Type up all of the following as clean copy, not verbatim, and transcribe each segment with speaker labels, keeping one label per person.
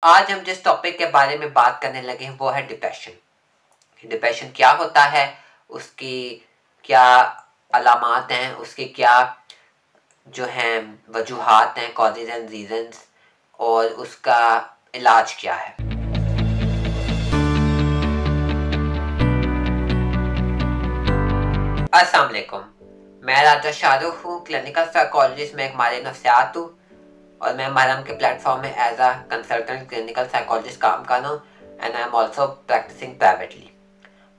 Speaker 1: आज हम जिस टॉपिक के बारे में बात करने लगे हैं वो है डिप्रेशन। डिप्रेशन क्या होता है, उसकी क्या अलामात हैं, उसके क्या जो हैं वजूहात हैं, कॉजेज एंड रीजंस, और उसका इलाज क्या है। अस्सलाम वालेकुम, मैं राजा शाहरुख हूँ, क्लिनिकल साइकोलॉजिस्ट में एक माहिर नफ्सियात हूँ और मैं महरम के प्लेटफॉर्म में as a consultant clinical psychologist काम कर रहा हूँ and I am also practising privately.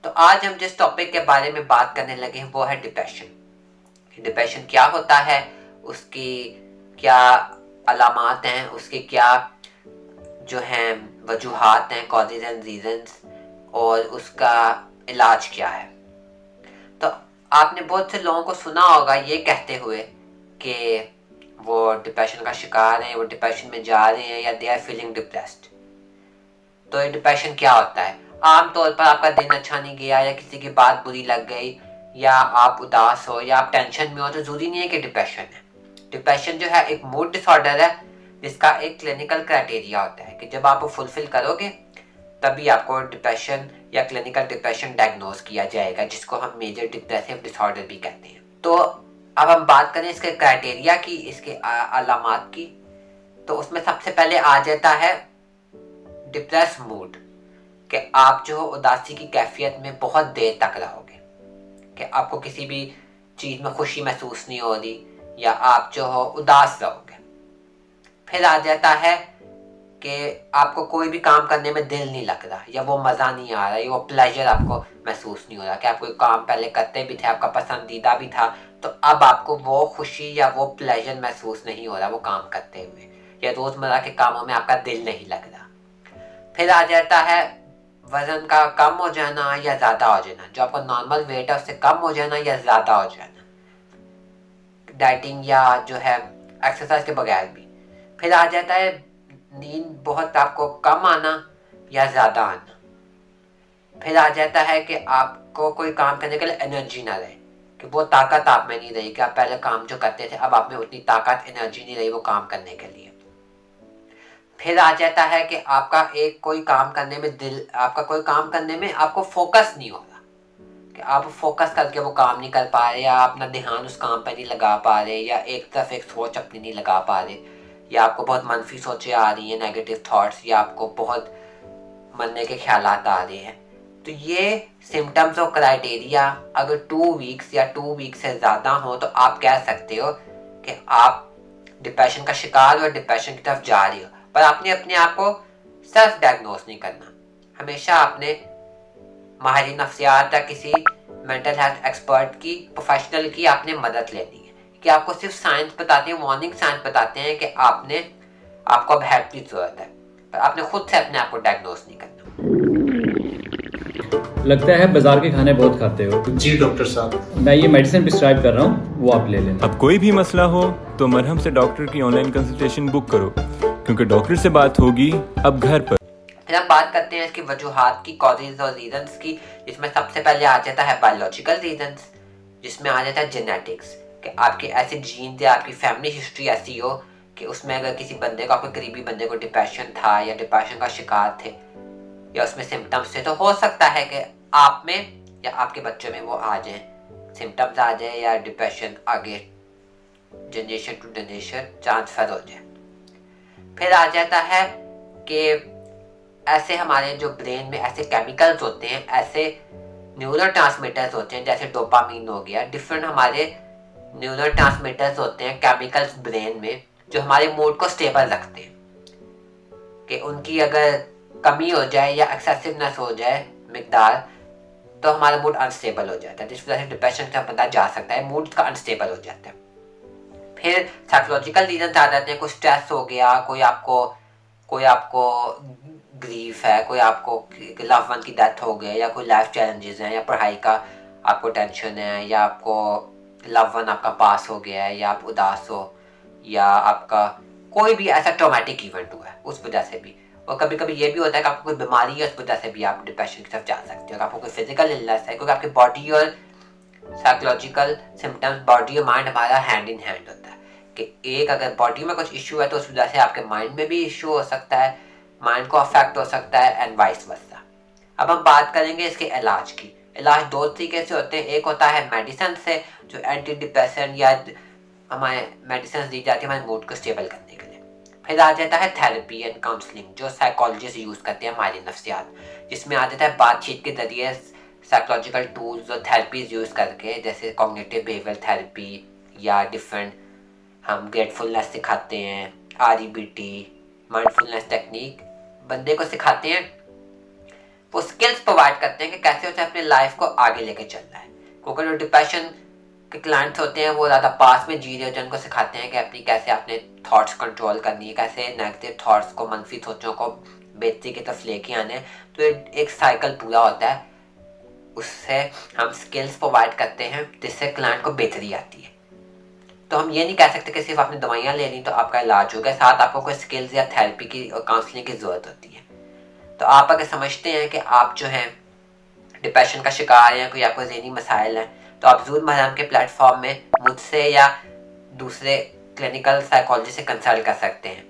Speaker 1: तो आज हम जिस टॉपिक के बारे में बात करने लगे हैं वो है डिप्रेशन। डिप्रेशन क्या होता है, उसकी क्या अलामात हैं, उसके क्या जो हैं वजूहात हैं, कॉजेज एंड रीजंस, और उसका इलाज क्या है। तो आपने बहुत से लोगों को सुना होगा ये कहते हुए कि वो डिप्रेशन का शिकार हैं, वो डिप्रेशन में जा रहे हैं या दे आर फीलिंग डिप्रेस्ड। तो ये डिप्रेशन क्या होता है? आमतौर पर आपका दिन अच्छा नहीं गया या किसी की बात बुरी लग गई या आप उदास हो या आप टेंशन में हो तो जरूरी नहीं है कि डिप्रेशन है। डिप्रेशन जो है एक मूड डिसऑर्डर है जिसका एक क्लिनिकल क्राइटेरिया होता है कि जब आप वो फुलफिल करोगे तभी आपको डिप्रेशन या क्लिनिकल डिप्रेशन डायग्नोज किया जाएगा, जिसको हम मेजर डिप्रेसिव डिसऑर्डर भी कहते हैं। तो अब हम बात करें इसके क्राइटेरिया की, इसके अलामात की, तो उसमें सबसे पहले आ जाता है डिप्रेस मूड, कि आप जो उदासी की कैफियत में बहुत देर तक रहोगे, कि आपको किसी भी चीज़ में खुशी महसूस नहीं हो रही या आप जो हो उदास रहोगे। फिर आ जाता है कि आपको कोई भी काम करने में दिल नहीं लग रहा या वो मज़ा नहीं आ रहा या वो प्लेजर आपको महसूस नहीं हो रहा, कि आप कोई काम पहले करते भी थे, आपका पसंदीदा भी था, तो अब आपको वो खुशी या वो प्लेजर महसूस नहीं हो रहा वो काम करते हुए, या रोज़मर्रा के कामों में आपका दिल नहीं लग रहा। फिर आ जाता है वजन का कम हो जाना या ज़्यादा हो जाना, जो आपका नॉर्मल वेट है उससे कम हो जाना या ज़्यादा हो जाना, डाइटिंग या जो है एक्सरसाइज के बगैर भी। फिर आ जाता है नींद बहुत आपको कम आना या ज़्यादा आना। फिर आ जाता है कि आपको कोई काम करने के लिए एनर्जी ना रहे, कि वो ताकत आप में नहीं रही, कि आप पहले काम जो करते थे अब आप में उतनी ताकत एनर्जी नहीं रही वो काम करने के लिए। फिर आ जाता है कि आपका कोई काम करने में आपका कोई काम करने में आपको फोकस नहीं हो रहा, कि आप फोकस करके वो काम नहीं कर पा रहे या अपना ध्यान उस काम पर नहीं लगा पा रहे या एक तरफ एक सोच अपनी नहीं लगा पा रहे, या आपको बहुत मनफी सोचें आ रही हैं, नेगेटिव थॉट्स, या आपको बहुत मरने के ख्यालात आ रहे हैं। तो ये सिम्टम्स और क्राइटेरिया अगर 2 वीक्स या 2 वीक से ज़्यादा हो तो आप कह सकते हो कि आप डिप्रेशन का शिकार और डिप्रेशन की तरफ जा रही हो। पर आपने अपने आप को सेल्फ डायग्नोस नहीं करना, हमेशा आपने माहिर नफ्सियात या किसी मेंटल हेल्थ एक्सपर्ट की, प्रोफेशनल की आपने मदद लेनी है, कि आपको सिर्फ साइंस बताते हैं, वार्निंग साइंस बताते हैं कि आपको अब हेल्प की जरूरत है, पर आपने खुद से अपने आप को डायग्नोस नहीं करना।
Speaker 2: लगता है बाजार के खाने बहुत खाते हो।
Speaker 3: जी डॉक्टर साहब,
Speaker 2: मैं ये मेडिसिन प्रिस्क्राइब कर रहा हूँ, वो आप ले लेना।
Speaker 4: अब कोई भी मसला हो तो मरहम से डॉक्टर की ऑनलाइन कंसल्टेशन बुक करो, क्योंकि डॉक्टर से बात होगी अब घर पर।
Speaker 1: फिर हम बात करते हैं इसकी वजूहात की, कॉजेज और रीजंस की, जिसमें सबसे पहले आ जाता है बायोलॉजिकल रीजंस, जिसमें आ जाता है जेनेटिक्स, कि आपके ऐसे जीन या आपकी फैमिली हिस्ट्री ऐसी हो कि उसमें अगर किसी बंदे को, आपके करीबी बंदे को डिप्रेशन था या डिप्रेशन का शिकार थे या उसमें सिम्टम्स थे, तो हो सकता है कि आप में या आपके बच्चों में वो आ जाए, सिम्टम्स आ जाए या डिप्रेशन आगे जनरेशन टू जनरेशन ट्रांसफर हो जाए। फिर आ जाता है कि ऐसे हमारे जो ब्रेन में ऐसे केमिकल्स होते हैं, ऐसे न्यूरो ट्रांसमीटर्स होते हैं, जैसे डोपामीन हो गया, डिफरेंट हमारे न्यूरो ट्रांसमीटर्स होते हैं, केमिकल्स ब्रेन में, जो हमारे मूड को स्टेबल रखते हैं, कि उनकी अगर कमी हो जाए या एक्सेसिवनेस हो जाए मिकदार, तो हमारा मूड अनस्टेबल हो जाता है, जिस वजह से डिप्रेशन का बंदा जा सकता है, मूड का अनस्टेबल हो जाता है। फिर साइकोलॉजिकल रीजन आ जाते हैं, कोई स्ट्रेस हो गया, कोई आपको ग्रीफ है, कोई आपको लव वन की डेथ हो गई, या कोई लाइफ चैलेंजेस हैं, या पढ़ाई का आपको टेंशन है, या आपको लव वन आपका पास हो गया है, या आप उदास हो, या आपका कोई भी ऐसा ट्रॉमेटिक इवेंट हुआ है उस वजह से भी। और कभी कभी ये भी होता है कि आपको कोई बीमारी है, उस वजह से भी आप डिप्रेशन की तरफ जा सकते हो। आपको कोई फिजिकल इलनेस है, क्योंकि आपकी बॉडी और साइकोलॉजिकल सिम्टम्स, बॉडी और माइंड हमारा हैंड इन हैंड होता है, कि एक अगर बॉडी में कुछ इशू है तो उस वजह से आपके माइंड में भी इशू हो सकता है, माइंड को अफेक्ट हो सकता है एंड वाइस वर्सा। अब हम बात करेंगे इसके इलाज की। इलाज दो तरीके से होते हैं, एक होता है मेडिसिन से, जो एंटी डिप्रेसेंट या हमारे मेडिसिन दी जाती है हमारे मूड को स्टेबल करने के लिए। फिर आ जाता है थेरेपी एंड काउंसलिंग, जो साइकोलॉजिस्ट यूज़ करते हैं हमारी नफ्सियात, जिसमें आ जाता है बातचीत के जरिए साइकोलॉजिकल टूल्स और थेरेपीज यूज़ करके, जैसे कॉग्निटिव बिहेवियर थेरेपी या डिफरेंट हम ग्रेटफुलनेस सिखाते हैं, REBT माइंडफुलनेस टेक्निक बंदे को सिखाते हैं। वो स्किल्स प्रोवाइड करते हैं कि कैसे उसे अपने लाइफ को आगे लेके चलना है, क्योंकि जो डिप्रेशन के क्लाइंट्स होते हैं वो ज़्यादा पास में जी रहे होते हैं, उनको सिखाते हैं कि अपनी कैसे अपने थॉट्स कंट्रोल करनी है, कैसे नेगेटिव थॉट्स को, मनफी सोचों को बेहतरी की तरफ लेके आने। तो एक साइकिल पूरा होता है, उससे हम स्किल्स प्रोवाइड करते हैं जिससे क्लाइंट को बेहतरी आती है। तो हम ये नहीं कह सकते कि सिर्फ आपने दवाइयाँ ले ली तो आपका इलाज हो गया, साथ आपको कोई स्किल्स या थेरेपी की और काउंसलिंग की ज़रूरत होती है। तो आप अगर समझते हैं कि आप जो हैं डिप्रेशन का शिकार हैं, कोई आपको ज़हनी मसाइल हैं, तो आप ज़रूर मरहम के प्लेटफॉर्म में मुझसे या दूसरे क्लिनिकल साइकोलॉजिस्ट से कंसल्ट कर सकते हैं।